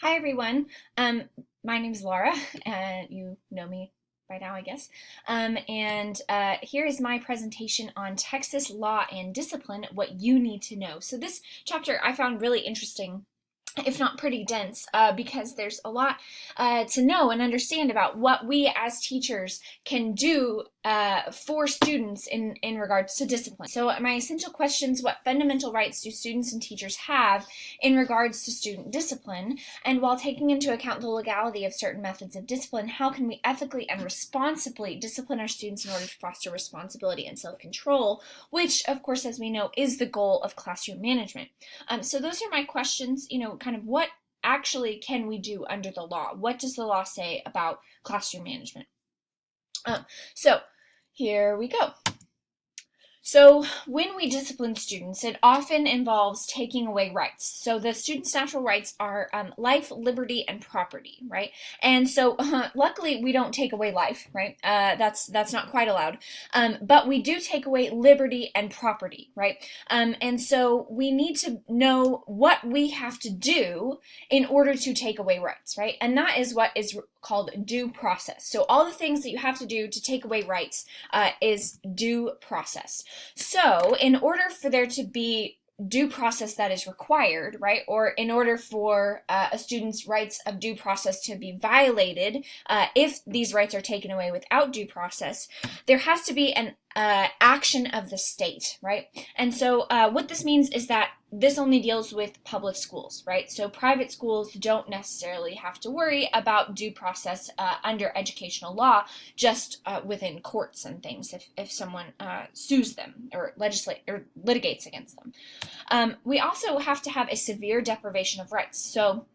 Hi everyone. Um, my name's Laura, and you know me by now, I guess. And here is my presentation on Texas law and discipline, what you need to know. So this chapter I found really interesting, if not pretty dense, because there's a lot to know and understand about what we as teachers can do for students in regards to discipline. So my essential questions: what fundamental rights do students and teachers have in regards to student discipline? And while taking into account the legality of certain methods of discipline, how can we ethically and responsibly discipline our students in order to foster responsibility and self-control, which, of course, as we know, is the goal of classroom management? So those are my questions, kind of what actually can we do under the law? What does the law say about classroom management? So here we go. So when we discipline students, it often involves taking away rights. So the students' natural rights are life, liberty, and property, right? And so luckily we don't take away life, right? That's not quite allowed. But we do take away liberty and property, right? And so we need to know what we have to do in order to take away rights, right? And that is what is called due process. So all the things that you have to do to take away rights is due process. So in order for there to be due process that is required, right, or in order for a student's rights of due process to be violated, if these rights are taken away without due process, there has to be an action of the state, right? And so what this means is that this only deals with public schools, right? So private schools don't necessarily have to worry about due process under educational law, just within courts and things if someone sues them or legislate or litigates against them. We also have to have a severe deprivation of rights. So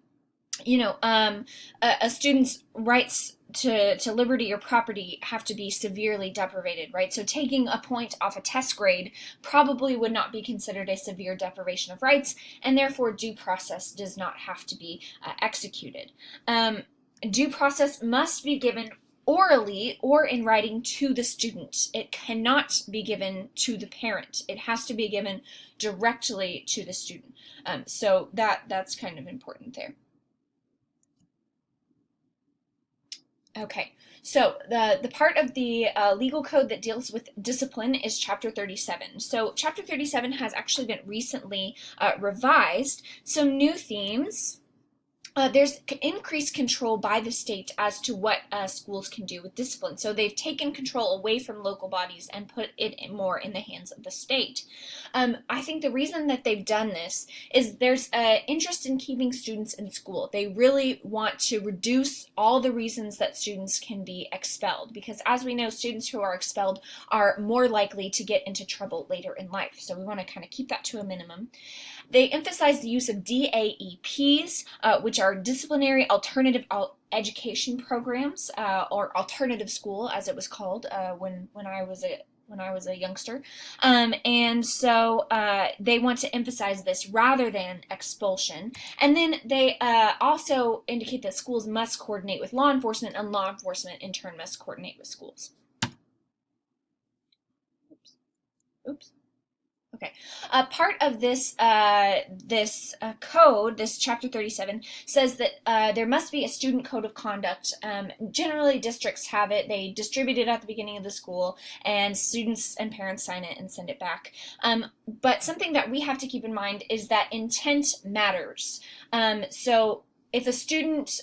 a student's rights to liberty or property have to be severely deprivated, right? So taking a point off a test grade probably would not be considered a severe deprivation of rights, and therefore due process does not have to be executed. Due process must be given orally or in writing to the student. It cannot be given to the parent. It has to be given directly to the student. So that's kind of important there. Okay, so the part of the legal code that deals with discipline is Chapter 37. So Chapter 37 has actually been recently revised. Some new themes. There's increased control by the state as to what schools can do with discipline. So they've taken control away from local bodies and put it more in the hands of the state. I think the reason that they've done this is there's an interest in keeping students in school. They really want to reduce all the reasons that students can be expelled, because as we know, students who are expelled are more likely to get into trouble later in life. So we want to kind of keep that to a minimum. They emphasize the use of DAEPs, which are disciplinary alternative education programs, or alternative school, as it was called when I was a youngster. And so they want to emphasize this rather than expulsion. And then they also indicate that schools must coordinate with law enforcement, and law enforcement in turn must coordinate with schools. Oops. Okay. Part of this code, this Chapter 37, says that there must be a student code of conduct. Generally, districts have it. They distribute it at the beginning of the school, and students and parents sign it and send it back. But something that we have to keep in mind is that intent matters. So if a student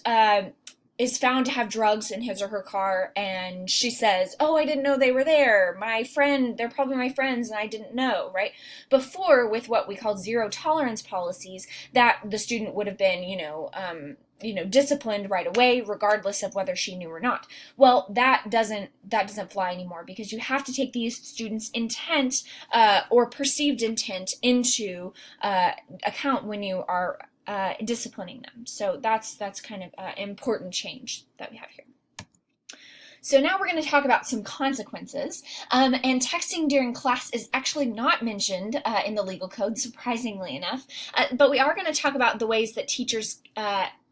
is found to have drugs in his or her car, and she says, "Oh, I didn't know they were there. They're probably my friends and I didn't know," right? Before, with what we call zero tolerance policies, that the student would have been, disciplined right away, regardless of whether she knew or not. Well, that doesn't fly anymore, because you have to take these students' intent or perceived intent into account when you are disciplining them. So that's kind of an important change that we have here. So now we're going to talk about some consequences. And texting during class is actually not mentioned in the legal code, surprisingly enough. But we are going to talk about the ways that teachers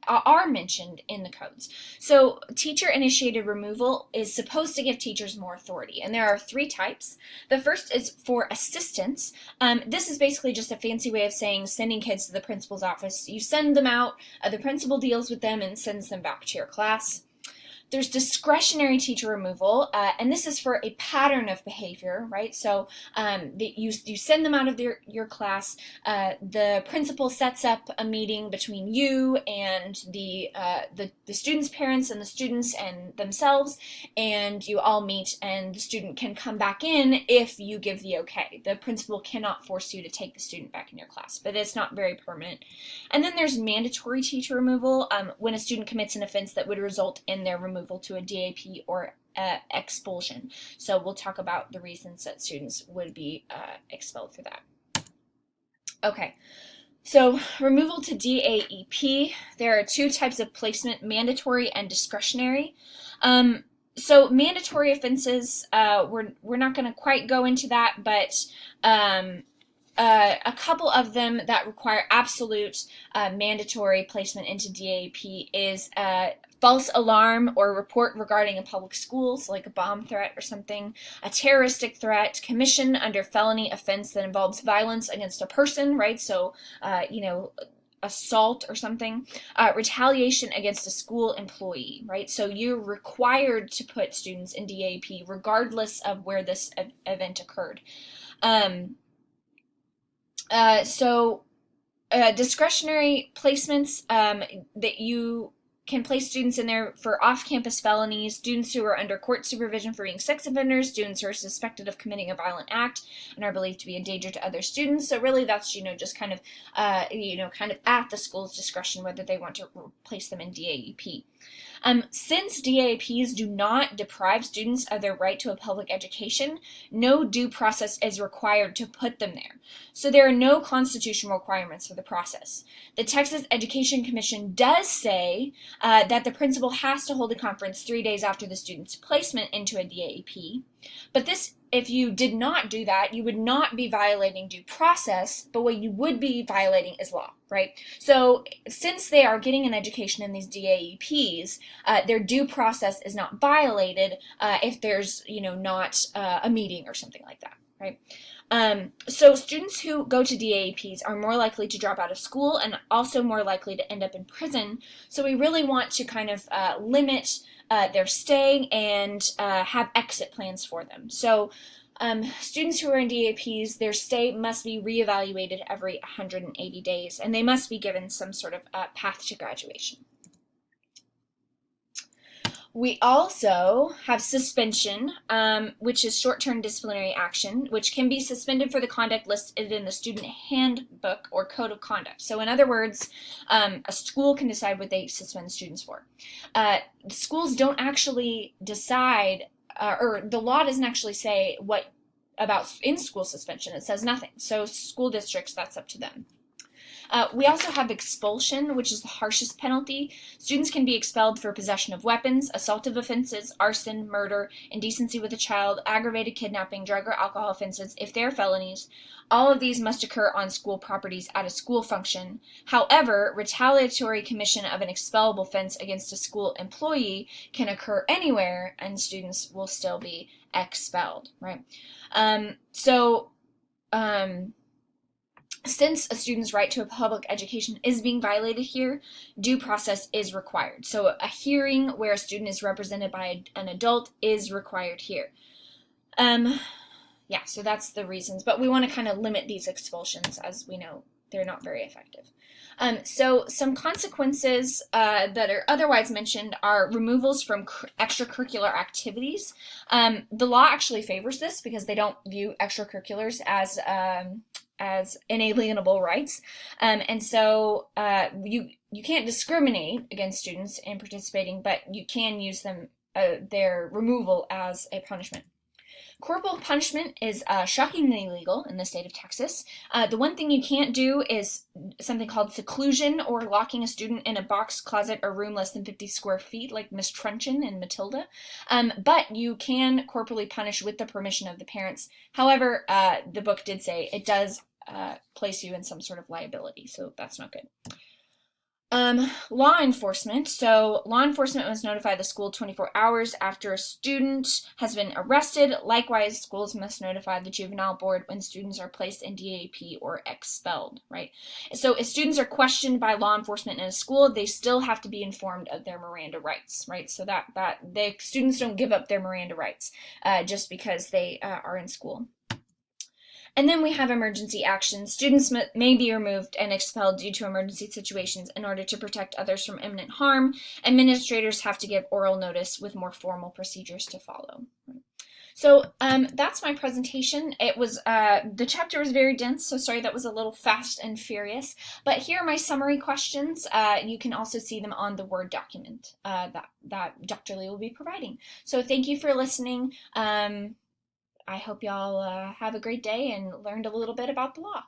are mentioned in the codes. So teacher-initiated removal is supposed to give teachers more authority, and there are 3 types. The first is for assistance. This is basically just a fancy way of saying sending kids to the principal's office. You send them out, the principal deals with them and sends them back to your class. There's discretionary teacher removal, and this is for a pattern of behavior, right? So you send them out of your class. The principal sets up a meeting between you and the students' parents and the students and themselves, and you all meet, and the student can come back in if you give the okay. The principal cannot force you to take the student back in your class, but it's not very permanent. And then there's mandatory teacher removal, when a student commits an offense that would result in their removal to a DAP or expulsion. So we'll talk about the reasons that students would be expelled for that. Okay, so removal to DAEP, there are 2 types of placement, mandatory and discretionary. So mandatory offenses, we're not going to quite go into that, but a couple of them that require absolute mandatory placement into DAEP is false alarm or report regarding a public school, so like a bomb threat or something, a terroristic threat, commission under felony offense that involves violence against a person, right? So, assault or something, retaliation against a school employee, right? So you're required to put students in DAEP regardless of where this event occurred. Discretionary placements, that you can place students in there for off-campus felonies, students who are under court supervision for being sex offenders, students who are suspected of committing a violent act and are believed to be a danger to other students. So really that's, just kind of at the school's discretion whether they want to place them in DAEP. Since DAEPs do not deprive students of their right to a public education, no due process is required to put them there. So there are no constitutional requirements for the process. The Texas Education Commission does say that the principal has to hold a conference 3 days after the student's placement into a DAEP, but this, if you did not do that, you would not be violating due process, but what you would be violating is law, right? So since they are getting an education in these DAEPs, their due process is not violated if there's, not a meeting or something like that, right? So students who go to DAEPs are more likely to drop out of school and also more likely to end up in prison. So we really want to kind of limit their stay and have exit plans for them. So students who are in DAPs, their stay must be reevaluated every 180 days, and they must be given some sort of path to graduation. We also have suspension, which is short-term disciplinary action, which can be suspended for the conduct listed in the student handbook or code of conduct. So in other words, a school can decide what they suspend students for. Schools don't actually decide, or the law doesn't actually say what about in-school suspension. It says nothing. So school districts, that's up to them. We also have expulsion, which is the harshest penalty. Students can be expelled for possession of weapons, assaultive offenses, arson, murder, indecency with a child, aggravated kidnapping, drug or alcohol offenses if they are felonies. All of these must occur on school properties at a school function. However, retaliatory commission of an expellable offense against a school employee can occur anywhere and students will still be expelled, right? Since a student's right to a public education is being violated here, due process is required. So a hearing where a student is represented by an adult is required here. Yeah, so that's the reasons. But we want to kind of limit these expulsions, as we know they're not very effective. So some consequences that are otherwise mentioned are removals from extracurricular activities. The law actually favors this because they don't view extracurriculars as inalienable rights. And so you can't discriminate against students in participating, but you can use them their removal as a punishment. Corporal punishment is shockingly illegal in the state of Texas. The one thing you can't do is something called seclusion, or locking a student in a box, closet, or room less than 50 square feet, like Miss Truncheon in Matilda. But you can corporally punish with the permission of the parents. However, the book did say it does place you in some sort of liability, so that's not good. Law enforcement. So, law enforcement must notify the school 24 hours after a student has been arrested. Likewise, schools must notify the juvenile board when students are placed in DAP or expelled, right? So, if students are questioned by law enforcement in a school, they still have to be informed of their Miranda rights, right? So that the students don't give up their Miranda rights just because they are in school. And then we have emergency actions. Students may be removed and expelled due to emergency situations in order to protect others from imminent harm. Administrators have to give oral notice with more formal procedures to follow. So that's my presentation. It was the chapter was very dense, so sorry that was a little fast and furious. But here are my summary questions. You can also see them on the Word document that Dr. Lee will be providing. So thank you for listening. I hope y'all have a great day and learned a little bit about the law.